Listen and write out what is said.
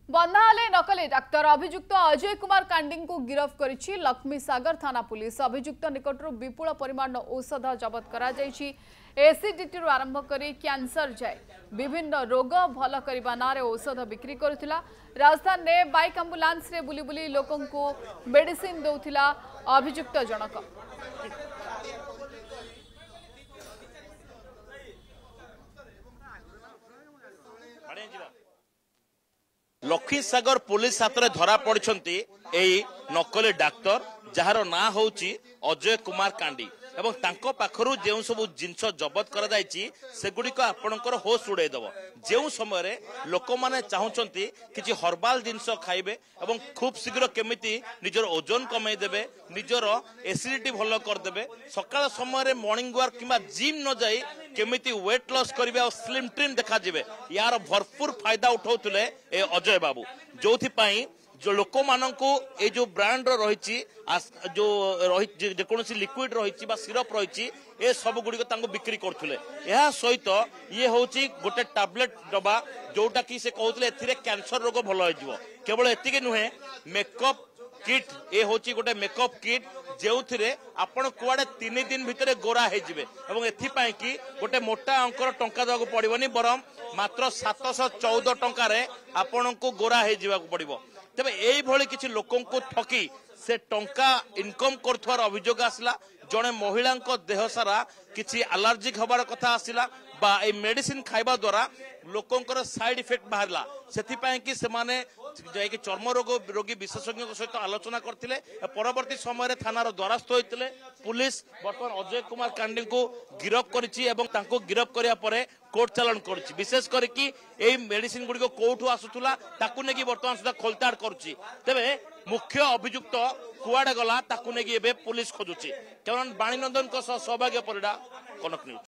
बंधाले नकली डाक्तर अभियुक्त अजय कुमार कांडी को गिरफ्त करिछि लक्ष्मी सागर थाना पुलिस। अभियुक्त निकटरू विपुल परिमाण औषध जबत करा जायछि। एसिडिटी आरंभ करी कैंसर जाए विभिन्न रोग भल करने ना औषध बिक्री करुथिला। राजधानी में बाइक आंबुलांस रे बुली बुली लोकों को मेडिसिन दौथिला अभियुक्त जनक। लक्ष्मी सागर पुलिस हाथ में धरा पड़ती नकली डाक्तर जार ना हूँ अजय कुमार कांडी एवं तांको पाखरु जो सब जिनस जबत करा जायछि सेगुड़िक आपणकर होश उड़ेदब। जो समय लोक मैंने चाहते किसी हर्बाल जिनस खाइबे एवं खूब शीघ्र केमिति निजर ओजन कमे देबे निजर एसिडिटी भल करदे सकाळ समय मॉर्निंग वॉक किंबा जिम न जाई केमिति वेट लॉस करिवे और स्लिम ट्रिम देखा जिवे यार भरपूर फायदा उठाउतले ए अजय बाबू जो जो लोक मानू ये जो ब्रांड रही जो रही लिक्विड रही सिरप रही ए सब गुड़िक बिक्री करते सहित ये हूँ गोटे टैबलेट डबा जोटा कि से कहते ए कैंसर रोग भल हो केवल एति नुहे मेकअप किट ये हूँ गोटे मेकअप किट जो आपण कुआडे 3 दिन भितर गोरा हो एथिपाई कि गोटे मोटा अंकर टंका देवाक पड़ोनी बरम मात्र 714 टंकार आपण को गोरा हो पड़ो। तेज यही किसी लोक ठकी से टंका इनकम कर अभियोग आसला जड़े महिला देह सारा किसी एलर्जिक हबार कथा आसला बा ए मेडिसिन खाइबा द्वारा लोकंकर साइड इफेक्ट बाहरला से चर्म रोग रोगी विशेषज्ञ सहित आलोचना करते परवर्ती समय थानार द्वारस्थ होते पुलिस बर्तमान अजय कुमार कांडी को गिरफ्त कर गिरफ्त करने कोर्ट चालान कर विशेष करके मेडिसिन गुड़िक कौटू आसूला बर्तमान सुधा खोलताड़ करुच्ची तेरे मुख्य अभियुक्त कुआडे गला पुलिस खोजुची। बाणीनंदन सौभाग्य परिडा कनक न्यूज।